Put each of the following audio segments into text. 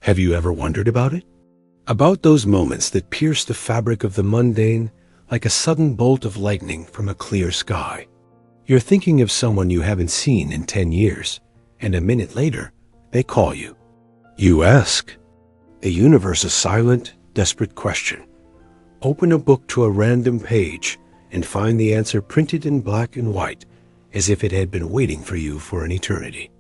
Have you ever wondered about it? About those moments that pierce the fabric of the mundane like a sudden bolt of lightning from a clear sky. You're thinking of someone you haven't seen in 10 years, and a minute later, they call you. You ask. The universe's silent, desperate question. Open a book to a random page and find the answer printed in black and white, as if it had been waiting for you for an eternity.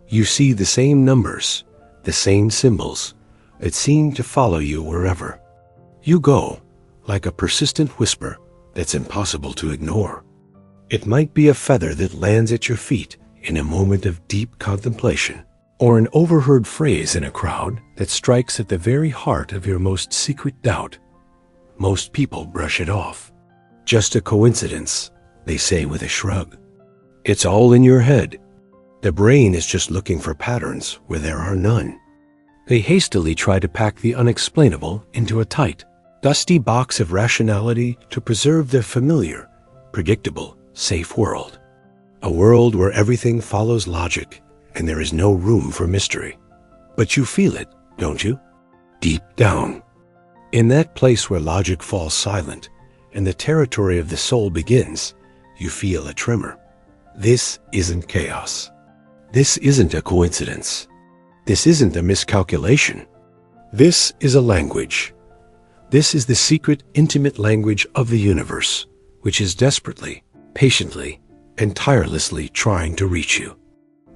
You see the same numbers, the same symbols, that seem to follow you wherever. You go, like a persistent whisper that's impossible to ignore. It might be a feather that lands at your feet in a moment of deep contemplation, or an overheard phrase in a crowd that strikes at the very heart of your most secret doubt. Most people brush it off. Just a coincidence, they say with a shrug. It's all in your head. The brain is just looking for patterns where there are none. They hastily try to pack the unexplainable into a tight, dusty box of rationality to preserve their familiar, predictable, safe world. A world where everything follows logic and there is no room for mystery. But you feel it, don't you? Deep down. In that place where logic falls silent and the territory of the soul begins, you feel a tremor. This isn't chaos. This isn't a coincidence. This isn't a miscalculation. This is a language. This is the secret, intimate language of the universe, which is desperately, patiently, and tirelessly trying to reach you.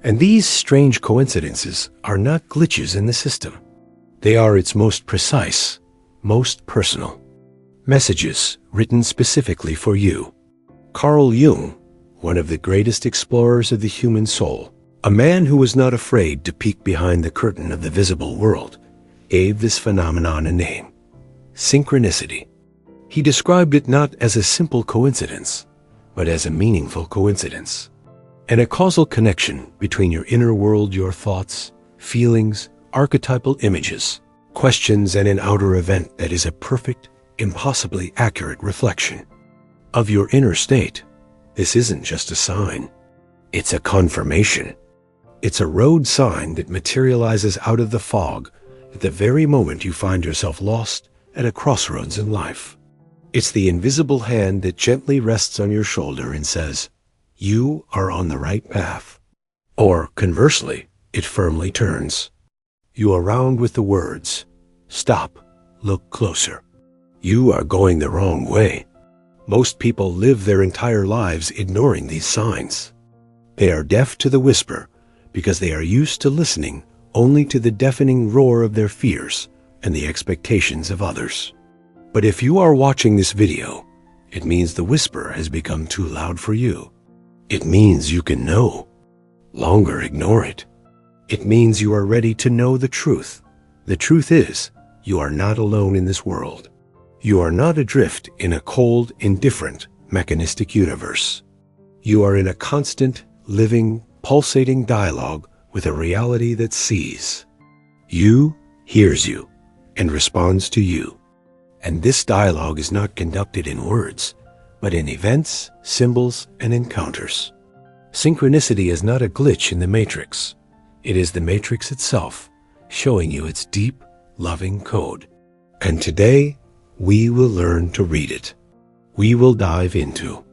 And these strange coincidences are not glitches in the system. They are its most precise, most personal messages written specifically for you. Carl Jung, one of the greatest explorers of the human soul, a man who was not afraid to peek behind the curtain of the visible world, gave this phenomenon a name: synchronicity. He described it not as a simple coincidence, but as a meaningful coincidence, and a causal connection between your inner world, your thoughts, feelings, archetypal images, questions, and an outer event that is a perfect, impossibly accurate reflection of your inner state. This isn't just a sign. It's a confirmation. It's a road sign that materializes out of the fog at the very moment you find yourself lost at a crossroads in life. It's the invisible hand that gently rests on your shoulder and says, "You are on the right path." Or, conversely, it firmly turns you around with the words, "Stop, look closer. You are going the wrong way." Most people live their entire lives ignoring these signs. They are deaf to the whisper because they are used to listening only to the deafening roar of their fears and the expectations of others. But if you are watching this video, it means the whisper has become too loud for you. It means you can no longer ignore it. It means you are ready to know the truth. The truth is, you are not alone in this world. You are not adrift in a cold, indifferent, mechanistic universe. You are in a constant, living, pulsating dialogue with a reality that sees you, hears you, and responds to you. And this dialogue is not conducted in words, but in events, symbols, and encounters. Synchronicity is not a glitch in the matrix. It is the matrix itself, showing you its deep, loving code. And today, we will learn to read it. We will dive into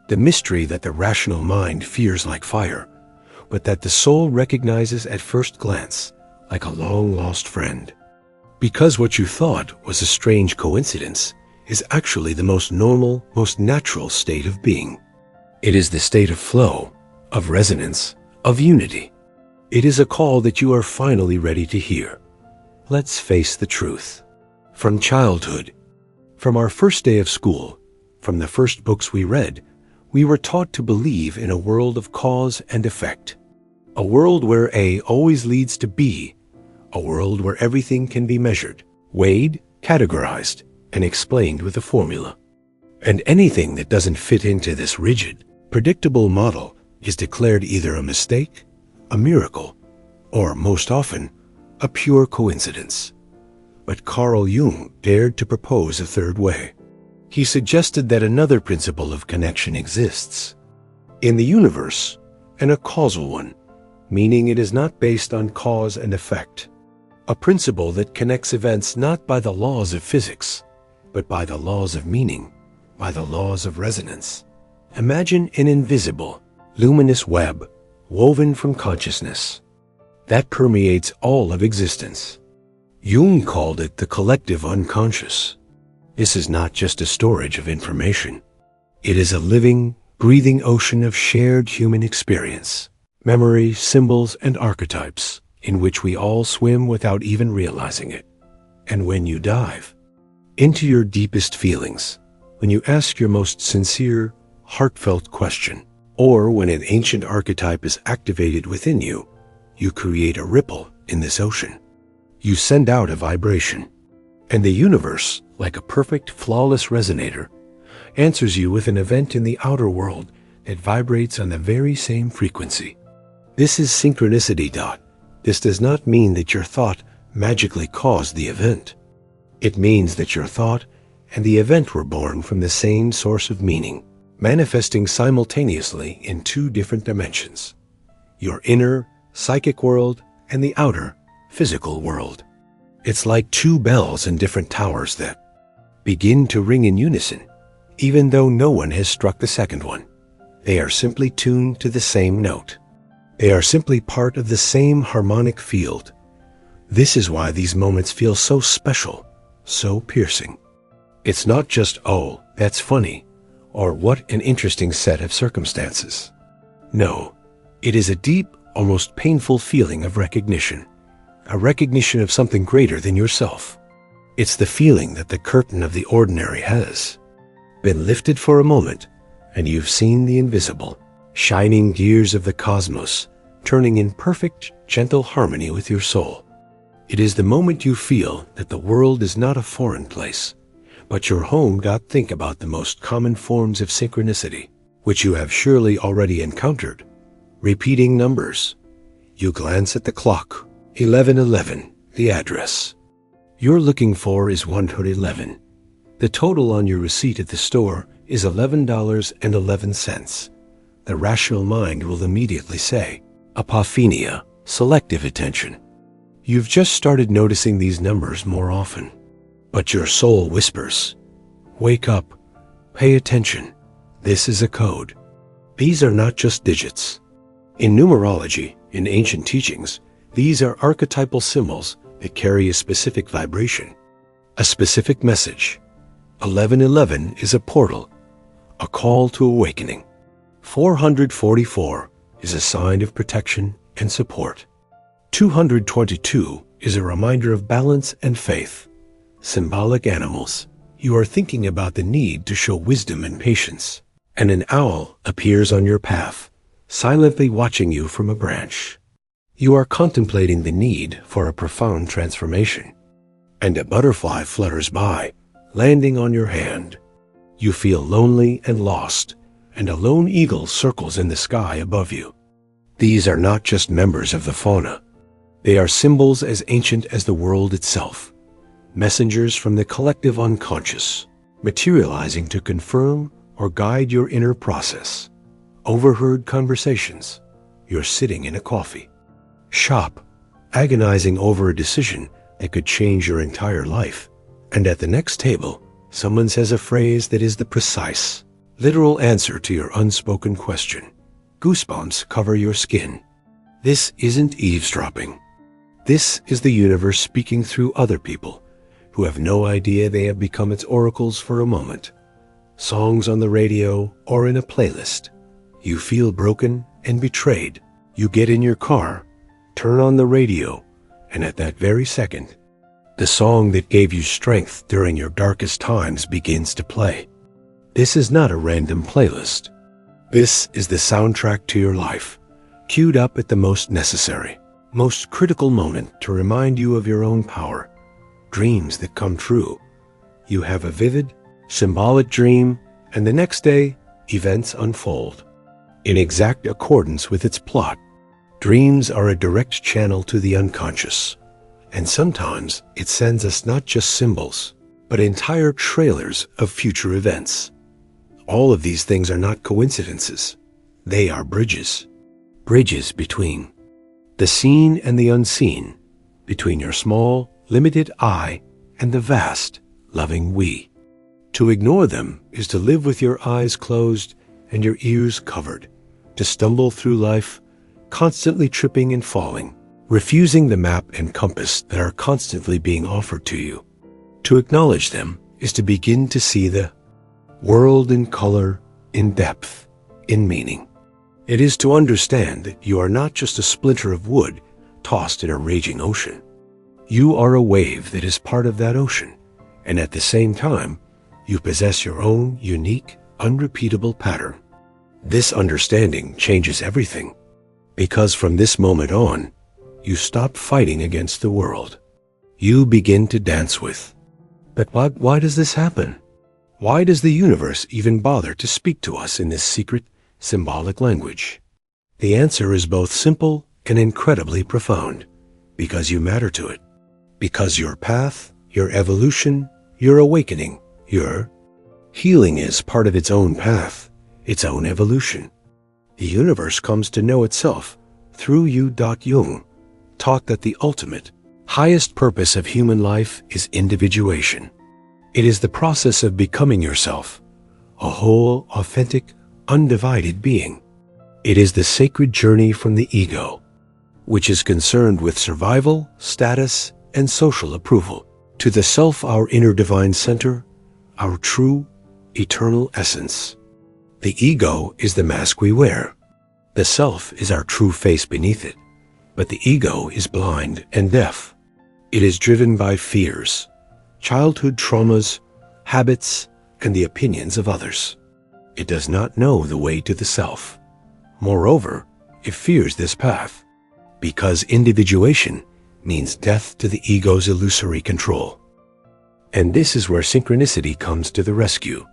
the mystery that the rational mind fears like fire, but that the soul recognizes at first glance like a long-lost friend. Because what you thought was a strange coincidence is actually the most normal, most natural state of being. It is the state of flow, of resonance, of unity. It is a call that you are finally ready to hear. Let's face the truth. From childhood, from our first day of school, from the first books we read, we were taught to believe in a world of cause and effect. A world where A always leads to B. A world where everything can be measured, weighed, categorized, and explained with a formula. And anything that doesn't fit into this rigid, predictable model is declared either a mistake, a miracle, or, most often, a pure coincidence. But Carl Jung dared to propose a third way. He suggested that another principle of connection exists in the universe, and a causal one, meaning it is not based on cause and effect. a principle that connects events not by the laws of physics, but by the laws of meaning, by the laws of resonance. Imagine an invisible, luminous web woven from consciousness that permeates all of existence. Jung called it the collective unconscious. This is not just a storage of information. It is a living, breathing ocean of shared human experience, memory, symbols, and archetypes in which we all swim without even realizing it. And when you dive into your deepest feelings, when you ask your most sincere, heartfelt question, or when an ancient archetype is activated within you, you create a ripple in this ocean. You send out a vibration, and the universe, like a perfect, flawless resonator, answers you with an event in the outer world that vibrates on the very same frequency. This is synchronicity. This does not mean that your thought magically caused the event. It means that your thought and the event were born from the same source of meaning, manifesting simultaneously in two different dimensions: your inner, psychic world and the outer, physical world. It's like two bells in different towers that begin to ring in unison, even though no one has struck the second one. They are simply tuned to the same note. They are simply part of the same harmonic field. This is why these moments feel so special, so piercing. It's not just, "Oh, that's funny," or "What an interesting set of circumstances." No, it is a deep, almost painful feeling of recognition, a recognition of something greater than yourself. It's the feeling that the curtain of the ordinary has been lifted for a moment, and you've seen the invisible, shining gears of the cosmos turning in perfect, gentle harmony with your soul. It is the moment you feel that the world is not a foreign place, but your home. Think about the most common forms of synchronicity, which you have surely already encountered. Repeating numbers. You glance at the clock. 11:11, the address you're looking for is 111. The total on your receipt at the store is $11.11. The rational mind will immediately say, apophenia, selective attention. You've just started noticing these numbers more often. But your soul whispers, wake up, pay attention. This is a code. These are not just digits. In numerology, in ancient teachings, these are archetypal symbols that carry a specific vibration, a specific message. 1111 is a portal, a call to awakening. 444 is a sign of protection and support. 222 is a reminder of balance and faith. Symbolic animals. You are thinking about the need to show wisdom and patience, and an owl appears on your path, silently watching you from a branch. You are contemplating the need for a profound transformation, and a butterfly flutters by, landing on your hand. You feel lonely and lost, and a lone eagle circles in the sky above you. These are not just members of the fauna. They are symbols as ancient as the world itself, messengers from the collective unconscious, materializing to confirm or guide your inner process. Overheard conversations. You're sitting in a coffee shop, agonizing over a decision that could change your entire life. And at the next table, someone says a phrase that is the precise, literal answer to your unspoken question. Goosebumps cover your skin. This isn't eavesdropping. This is the universe speaking through other people who have no idea they have become its oracles for a moment. Songs on the radio or in a playlist. You feel broken and betrayed. You get in your car, turn on the radio, and at that very second, the song that gave you strength during your darkest times begins to play. This is not a random playlist. This is the soundtrack to your life, queued up at the most necessary, most critical moment to remind you of your own power, dreams that come true. You have a vivid, symbolic dream, and the next day, events unfold in exact accordance with its plot. Dreams are a direct channel to the unconscious, and sometimes it sends us not just symbols, but entire trailers of future events. All of these things are not coincidences. They are bridges. Bridges between the seen and the unseen, between your small, limited I and the vast, loving we. To ignore them is to live with your eyes closed and your ears covered, to stumble through life, constantly tripping and falling, refusing the map and compass that are constantly being offered to you. To acknowledge them is to begin to see the world in color, in depth, in meaning. It is to understand that you are not just a splinter of wood tossed in a raging ocean. You are a wave that is part of that ocean, and at the same time, you possess your own unique, unrepeatable pattern. This understanding changes everything, because from this moment on, you stop fighting against the world. You begin to dance with. But why does this happen? Why does the universe even bother to speak to us in this secret, symbolic language? The answer is both simple and incredibly profound. Because you matter to it. Because your path, your evolution, your awakening, your healing is part of its own path, its own evolution. The universe comes to know itself through you. Jung taught that the ultimate, highest purpose of human life is individuation. It is the process of becoming yourself, a whole, authentic, undivided being. It is the sacred journey from the ego, which is concerned with survival, status, and social approval, to the self, our inner divine center, our true, eternal essence. The ego is the mask we wear. The self is our true face beneath it. But the ego is blind and deaf. It is driven by fears, childhood traumas, habits, and the opinions of others. It does not know the way to the self. Moreover, it fears this path, because individuation means death to the ego's illusory control. And this is where synchronicity comes to the rescue.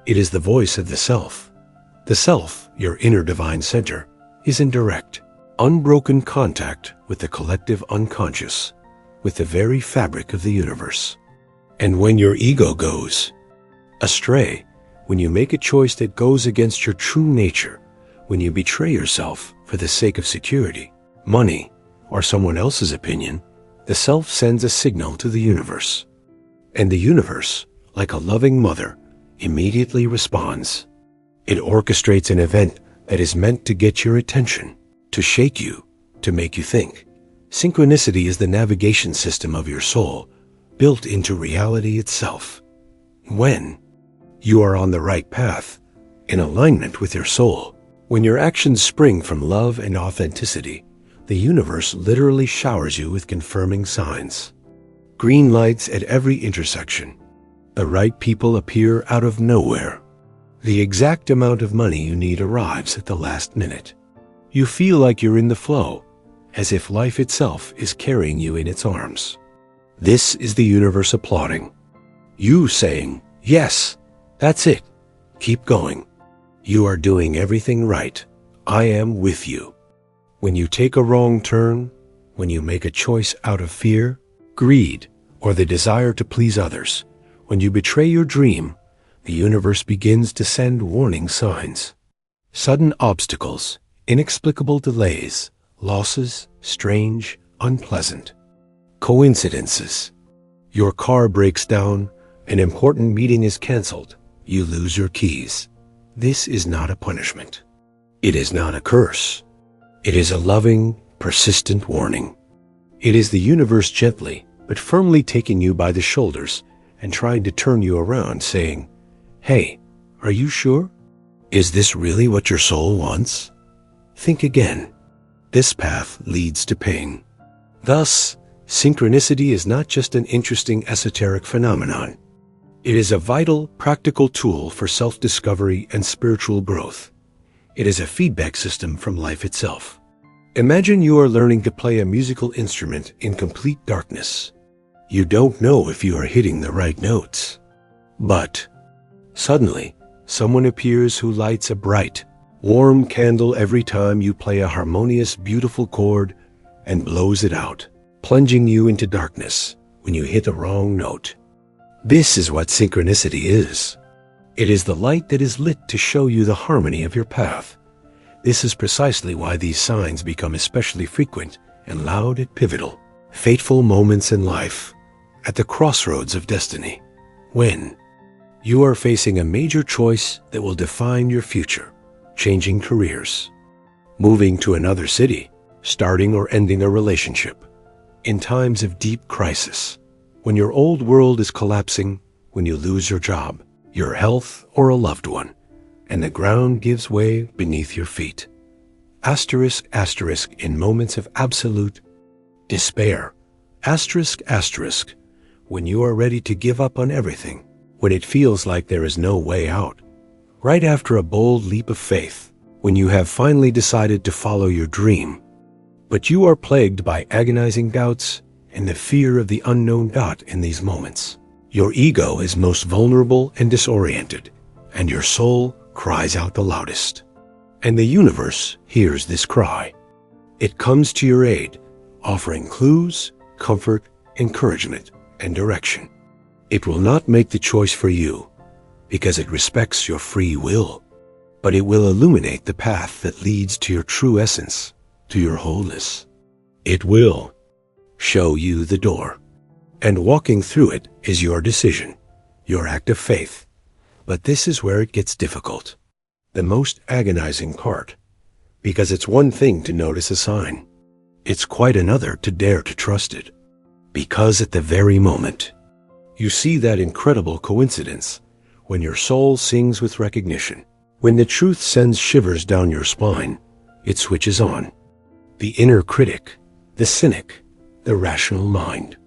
It is the voice of the self. The self, your inner divine center, is in direct, unbroken contact with the collective unconscious, with the very fabric of the universe. And when your ego goes astray, when you make a choice that goes against your true nature, when you betray yourself for the sake of security, money, or someone else's opinion, the self sends a signal to the universe. And the universe, like a loving mother, immediately responds. It orchestrates an event that is meant to get your attention, to shake you, to make you think. Synchronicity is the navigation system of your soul, built into reality itself. When you are on the right path, in alignment with your soul, when your actions spring from love and authenticity, the universe literally showers you with confirming signs. Green lights at every intersection. The right people appear out of nowhere. The exact amount of money you need arrives at the last minute. You feel like you're in the flow, as if life itself is carrying you in its arms. This is the universe applauding. You saying, yes, that's it. Keep going. You are doing everything right. I am with you. When you take a wrong turn, when you make a choice out of fear, greed, or the desire to please others, when you betray your dream, the universe begins to send warning signs. Sudden obstacles, inexplicable delays, losses, strange, unpleasant. Coincidences. Your car breaks down, an important meeting is canceled, you lose your keys. This is not a punishment. It is not a curse. It is a loving, persistent warning. It is the universe gently, but firmly taking you by the shoulders and trying to turn you around, saying, hey, are you sure? Is this really what your soul wants? Think again. This path leads to pain. Thus, synchronicity is not just an interesting esoteric phenomenon. It is a vital, practical tool for self-discovery and spiritual growth. It is a feedback system from life itself. Imagine you are learning to play a musical instrument in complete darkness. You don't know if you are hitting the right notes. But suddenly, someone appears who lights a bright, warm candle every time you play a harmonious, beautiful chord and blows it out, plunging you into darkness when you hit the wrong note. This is what synchronicity is. It is the light that is lit to show you the harmony of your path. This is precisely why these signs become especially frequent and loud and pivotal. Fateful moments in life, at the crossroads of destiny, when you are facing a major choice that will define your future, changing careers, moving to another city, starting or ending a relationship, in times of deep crisis, when your old world is collapsing, when you lose your job, your health, or a loved one, and the ground gives way beneath your feet. Asterisk, asterisk, in moments of absolute despair. Asterisk, asterisk, when you are ready to give up on everything, when it feels like there is no way out. Right after a bold leap of faith, when you have finally decided to follow your dream, but you are plagued by agonizing doubts and the fear of the unknown. In these moments, your ego is most vulnerable and disoriented, and your soul cries out the loudest. And the universe hears this cry. It comes to your aid, offering clues, comfort, encouragement, and direction. It will not make the choice for you, because it respects your free will, but it will illuminate the path that leads to your true essence, to your wholeness. It will show you the door, and walking through it is your decision, your act of faith. But this is where it gets difficult, the most agonizing part, because it's one thing to notice a sign. It's quite another to dare to trust it, because at the very moment you see that incredible coincidence, when your soul sings with recognition, when the truth sends shivers down your spine, it switches on. The inner critic, the cynic, the rational mind,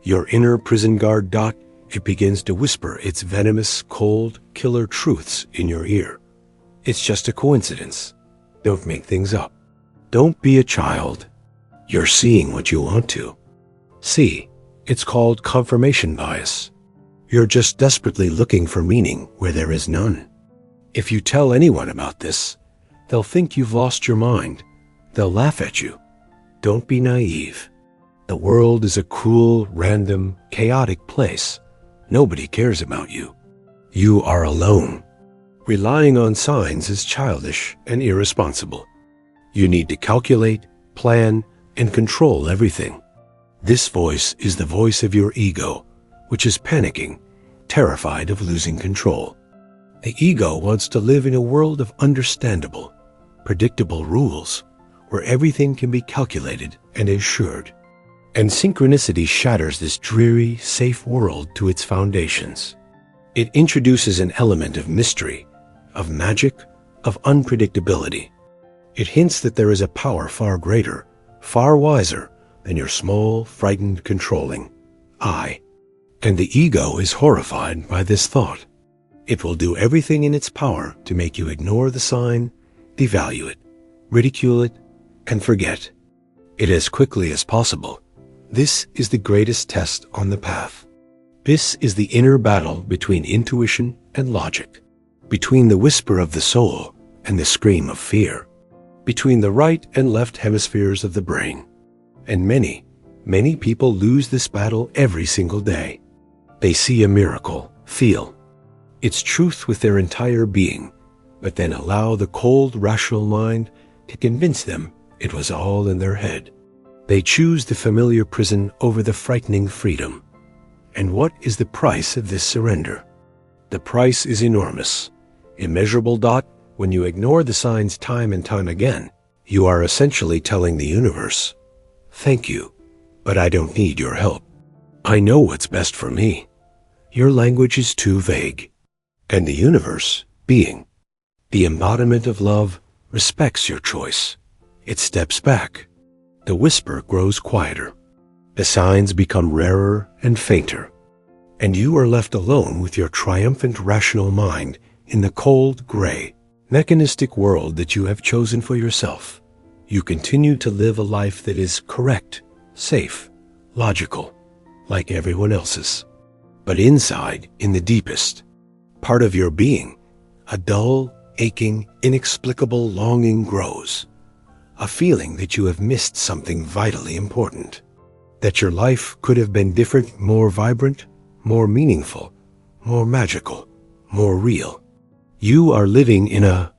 your inner prison guard. It begins to whisper its venomous, cold, killer truths in your ear. It's just a coincidence. Don't make things up. Don't be a child. You're seeing what you want to see. It's called confirmation bias. You're just desperately looking for meaning where there is none. If you tell anyone about this, they'll think you've lost your mind. They'll laugh at you. Don't be naive. The world is a cruel, random, chaotic place. Nobody cares about you. You are alone. Relying on signs is childish and irresponsible. You need to calculate, plan, and control everything. This voice is the voice of your ego, which is panicking, terrified of losing control. The ego wants to live in a world of understandable, predictable rules, where everything can be calculated and assured. And synchronicity shatters this dreary, safe world to its foundations. It introduces an element of mystery, of magic, of unpredictability. It hints that there is a power far greater, far wiser than your small, frightened, controlling I. And the ego is horrified by this thought. It will do everything in its power to make you ignore the sign, devalue it, ridicule it, and forget it as quickly as possible. This is the greatest test on the path. This is the inner battle between intuition and logic, between the whisper of the soul and the scream of fear, between the right and left hemispheres of the brain. And many, many people lose this battle every single day. They see a miracle, feel its truth with their entire being, but then allow the cold, rational mind to convince them it was all in their head. They choose the familiar prison over the frightening freedom. And what is the price of this surrender? The price is enormous, immeasurable. When you ignore the signs time and time again, you are essentially telling the universe, "Thank you, but I don't need your help. I know what's best for me. Your language is too vague." And the universe, being the embodiment of love, respects your choice. It steps back. The whisper grows quieter. The signs become rarer and fainter. And you are left alone with your triumphant rational mind in the cold, gray, mechanistic world that you have chosen for yourself. You continue to live a life that is correct, safe, logical, like everyone else's. But inside, in the deepest part of your being, a dull, aching, inexplicable longing grows. A feeling that you have missed something vitally important, that your life could have been different, more vibrant, more meaningful, more magical, more real. You are living in a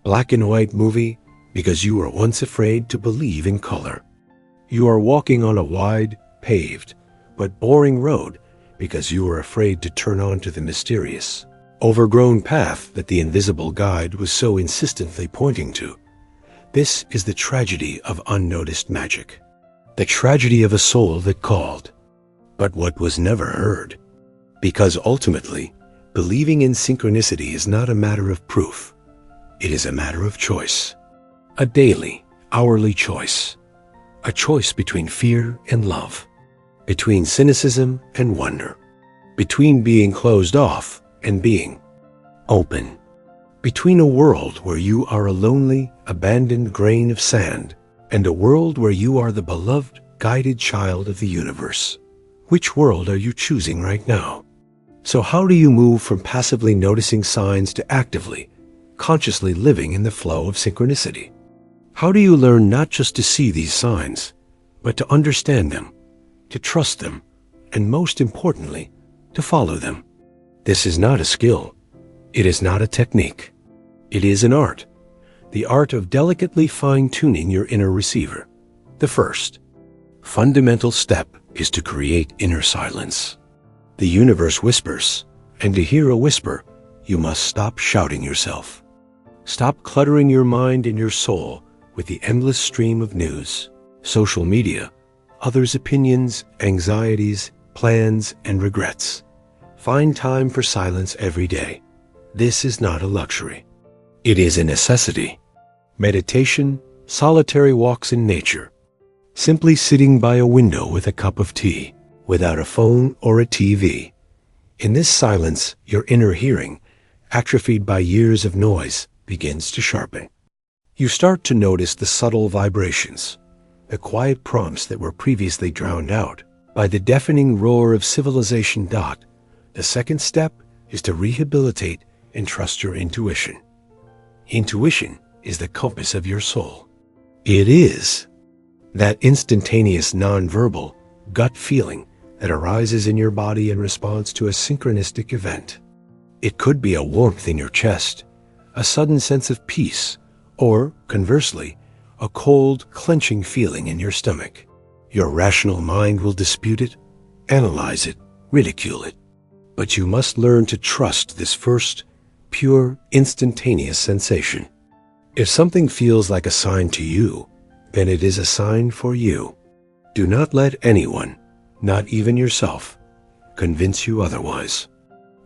black and white movie because you were once afraid to believe in color. You are walking on a wide, paved, but boring road because you are afraid to turn onto the mysterious, overgrown path that the invisible guide was so insistently pointing to. This is the tragedy of unnoticed magic. The tragedy of a soul that called, but what was never heard. Because ultimately, believing in synchronicity is not a matter of proof. It is a matter of choice. A daily, hourly choice. A choice between fear and love. Between cynicism and wonder. Between being closed off and being open. Between a world where you are a lonely, abandoned grain of sand and a world where you are the beloved, guided child of the universe. Which world are you choosing right now? So how do you move from passively noticing signs to actively, consciously living in the flow of synchronicity? How do you learn not just to see these signs, but to understand them, to trust them, and most importantly, to follow them? This is not a skill. It is not a technique. It is an art. The art of delicately fine-tuning your inner receiver. The first, fundamental step is to create inner silence. The universe whispers, and to hear a whisper, you must stop shouting yourself. Stop cluttering your mind and your soul with the endless stream of news, social media, others' opinions, anxieties, plans, and regrets. Find time for silence every day. This is not a luxury. It is a necessity. Meditation, solitary walks in nature, simply sitting by a window with a cup of tea, without a phone or a TV. In this silence, your inner hearing, atrophied by years of noise, begins to sharpen. You start to notice the subtle vibrations, the quiet prompts that were previously drowned out by the deafening roar of civilization. The second step is to rehabilitate and trust your intuition. Intuition is the compass of your soul. It is that instantaneous non-verbal gut feeling that arises in your body in response to a synchronistic event. It could be a warmth in your chest, a sudden sense of peace, or, conversely, a cold, clenching feeling in your stomach. Your rational mind will dispute it, analyze it, ridicule it. But you must learn to trust this first, pure, instantaneous sensation. If something feels like a sign to you, then it is a sign for you. Do not let anyone, not even yourself, convince you otherwise.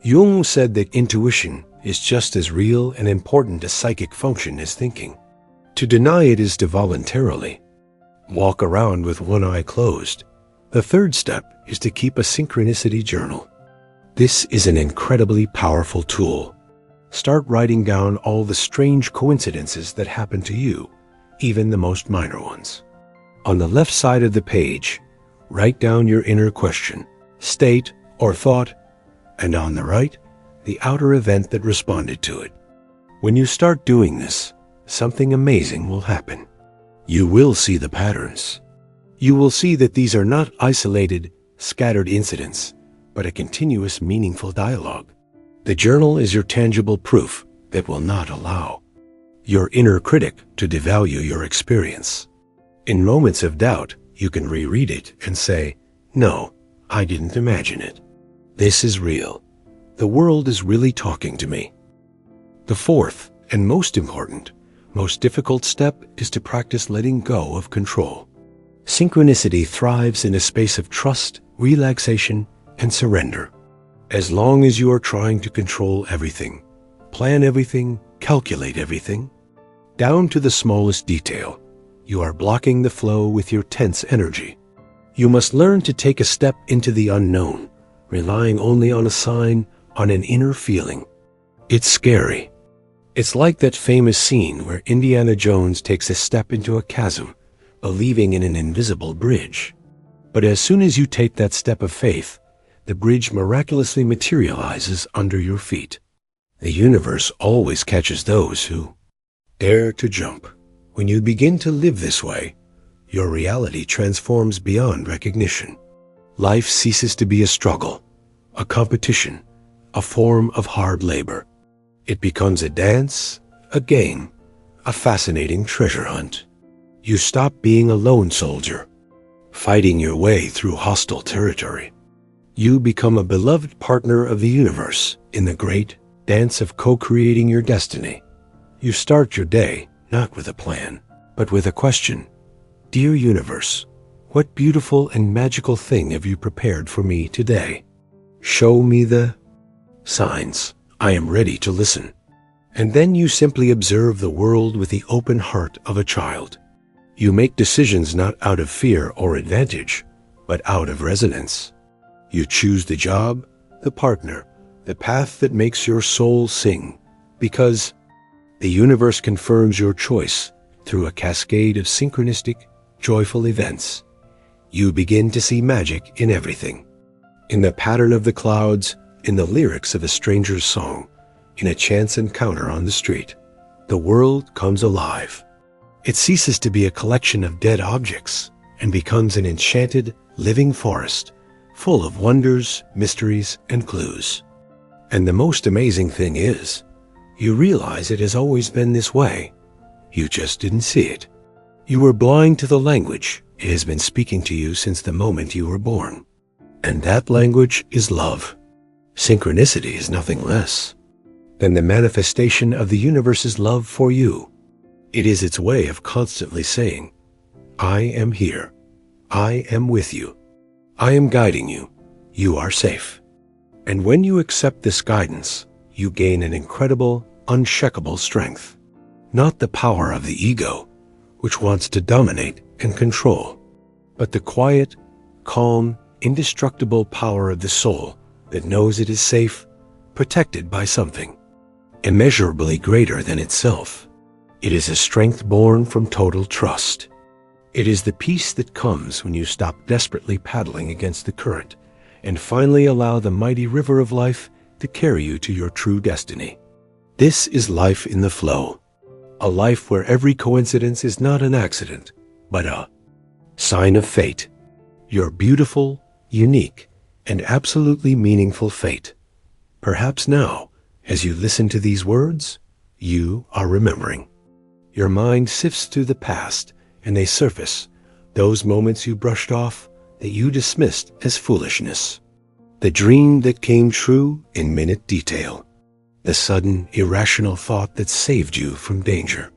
Jung said that intuition is just as real and important a psychic function as thinking. To deny it is to voluntarily walk around with one eye closed. The third step is to keep a synchronicity journal. This is an incredibly powerful tool. Start writing down all the strange coincidences that happen to you, even the most minor ones. On the left side of the page, write down your inner question, state, or thought, and on the right, the outer event that responded to it. When you start doing this, something amazing will happen. You will see the patterns. You will see that these are not isolated, scattered incidents, but a continuous, meaningful dialogue. The journal is your tangible proof that will not allow your inner critic to devalue your experience. In moments of doubt, you can reread it and say, "No, I didn't imagine it. This is real. The world is really talking to me." The fourth, and most important, most difficult step is to practice letting go of control. Synchronicity thrives in a space of trust, relaxation, and surrender. As long as you are trying to control everything, plan everything, calculate everything, down to the smallest detail, you are blocking the flow with your tense energy. You must learn to take a step into the unknown, relying only on a sign, on an inner feeling. It's scary. It's like that famous scene where Indiana Jones takes a step into a chasm, believing in an invisible bridge. But as soon as you take that step of faith, the bridge miraculously materializes under your feet. The universe always catches those who dare to jump. When you begin to live this way, your reality transforms beyond recognition. Life ceases to be a struggle, a competition, a form of hard labor. It becomes a dance, a game, a fascinating treasure hunt. You stop being a lone soldier. fighting your way through hostile territory. You become a beloved partner of the universe in the great dance of co-creating your destiny. You start your day not with a plan, but with a question. Dear universe, what beautiful and magical thing have you prepared for me today? Show me the signs. I am ready to listen. And then you simply observe the world with the open heart of a child. You make decisions not out of fear or advantage, but out of resonance. You choose the job, the partner, the path that makes your soul sing, because the universe confirms your choice through a cascade of synchronistic, joyful events. You begin to see magic in everything. In the pattern of the clouds, in the lyrics of a stranger's song, in a chance encounter on the street. The world comes alive. It ceases to be a collection of dead objects and becomes an enchanted, living forest, full of wonders, mysteries, and clues. And the most amazing thing is, you realize it has always been this way. You just didn't see it. You were blind to the language it has been speaking to you since the moment you were born. And that language is love. Synchronicity is nothing less than the manifestation of the universe's love for you. It is its way of constantly saying, I am here. I am with you. I am guiding you. You are safe. And when you accept this guidance, you gain an incredible, unshakable strength. Not the power of the ego, which wants to dominate and control, but the quiet, calm, indestructible power of the soul that knows it is safe, protected by something immeasurably greater than itself. It is a strength born from total trust. It is the peace that comes when you stop desperately paddling against the current and finally allow the mighty river of life to carry you to your true destiny. This is life in the flow, a life where every coincidence is not an accident, but a sign of fate, your beautiful, unique, and absolutely meaningful fate. Perhaps now, as you listen to these words, you are remembering. Your mind sifts through the past, and they surface, those moments you brushed off that you dismissed as foolishness. The dream that came true in minute detail. The sudden, irrational thought that saved you from danger.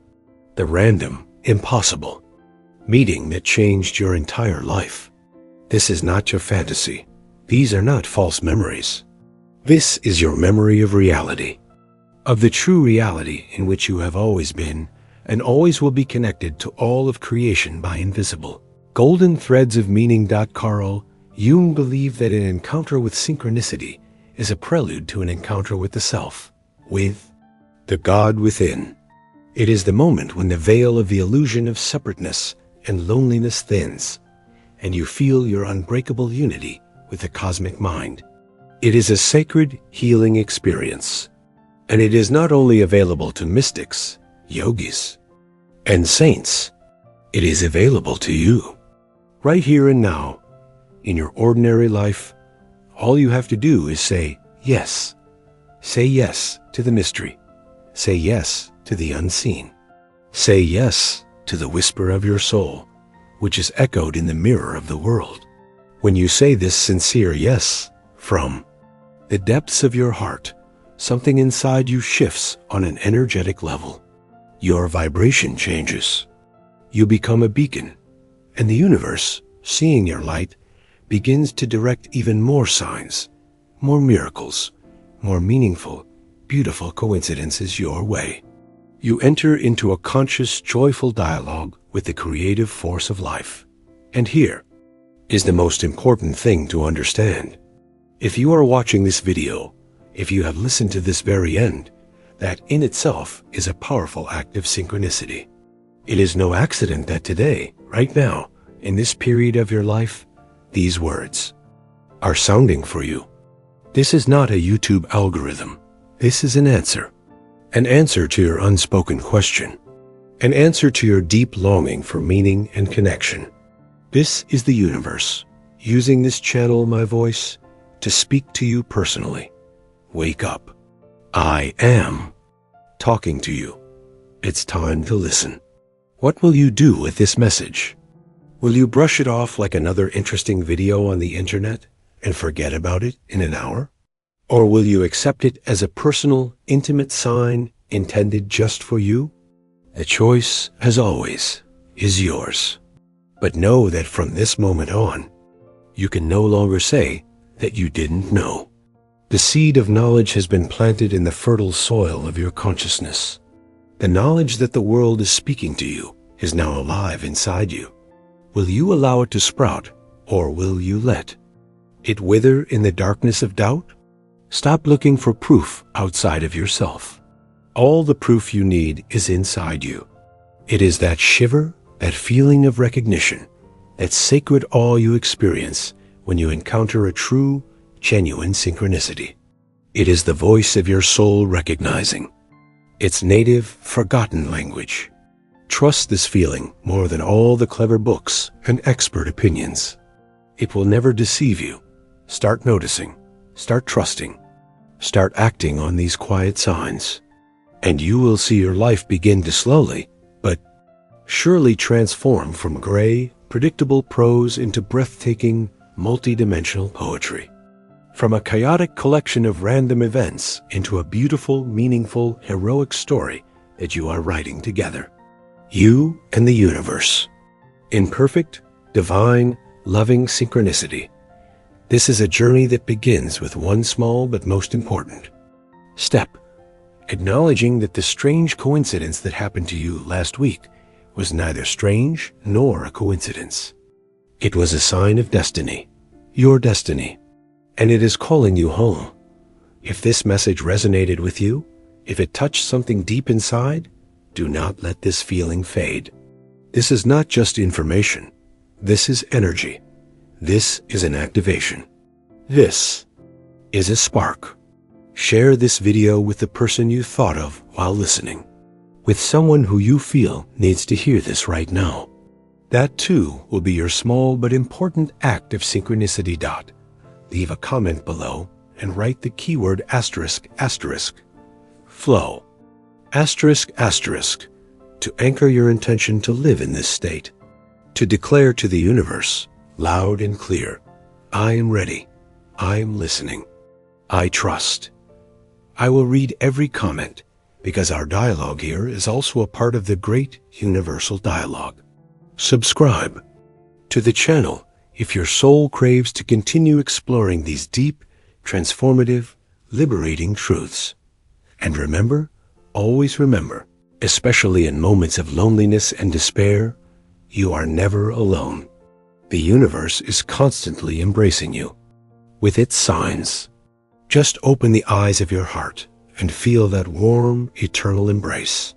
The random, impossible meeting that changed your entire life. This is not your fantasy. These are not false memories. This is your memory of reality, of the true reality in which you have always been and always will be connected to all of creation by invisible golden threads of meaning. Carl Jung believed that an encounter with synchronicity is a prelude to an encounter with the self, with the God within. It is the moment when the veil of the illusion of separateness and loneliness thins, and you feel your unbreakable unity with the cosmic mind. It is a sacred, healing experience, and it is not only available to mystics, yogis, and saints. It is available to you, right here and now, in your ordinary life. All you have to do is say yes. Say yes to the mystery. Say yes to the unseen. Say yes to the whisper of your soul, which is echoed in the mirror of the world. When you say this sincere yes from the depths of your heart, something inside you shifts on an energetic level. Your vibration changes. You become a beacon, and the universe, seeing your light, begins to direct even more signs, more miracles, more meaningful, beautiful coincidences your way. You enter into a conscious, joyful dialogue with the creative force of life. And here is the most important thing to understand. If you are watching this video, if you have listened to this very end, that in itself is a powerful act of synchronicity. It is no accident that today, right now, in this period of your life, these words are sounding for you. This is not a YouTube algorithm. This is an answer to your unspoken question, an answer to your deep longing for meaning and connection. This is the universe, using this channel, my voice, to speak to you personally. Wake up. I am talking to you. It's time to listen. What will you do with this message? Will you brush it off like another interesting video on the internet and forget about it in an hour? Or will you accept it as a personal, intimate sign intended just for you? The choice, as always, is yours. But know that from this moment on, you can no longer say that you didn't know. The seed of knowledge has been planted in the fertile soil of your consciousness. The knowledge that the world is speaking to you is now alive inside you. Will you allow it to sprout, or will you let it wither in the darkness of doubt? Stop looking for proof outside of yourself. All the proof you need is inside you. It is that shiver, that feeling of recognition, that sacred awe you experience when you encounter a true, genuine synchronicity. It is the voice of your soul recognizing its native, forgotten language. Trust this feeling more than all the clever books and expert opinions. It will never deceive you. Start noticing, start trusting, start acting on these quiet signs, and you will see your life begin to slowly, but surely transform from gray, predictable prose into breathtaking, multi-dimensional poetry. From a chaotic collection of random events into a beautiful, meaningful, heroic story that you are writing together. You and the universe. In perfect, divine, loving synchronicity. This is a journey that begins with one small but most important step. Acknowledging that the strange coincidence that happened to you last week was neither strange nor a coincidence. It was a sign of destiny, your destiny, and it is calling you home. If this message resonated with you, if it touched something deep inside, do not let this feeling fade. This is not just information. This is energy. This is an activation. This is a spark. Share this video with the person you thought of while listening, with someone who you feel needs to hear this right now. That too will be your small but important act of synchronicity. Leave a comment below and write the keyword ***, flow, ***, to anchor your intention to live in this state, to declare to the universe, loud and clear, I am ready, I am listening, I trust. I will read every comment because our dialogue here is also a part of the great universal dialogue. Subscribe to the channel if your soul craves to continue exploring these deep, transformative, liberating truths. And remember, always remember, especially in moments of loneliness and despair, you are never alone. The universe is constantly embracing you with its signs. Just open the eyes of your heart and feel that warm, eternal embrace.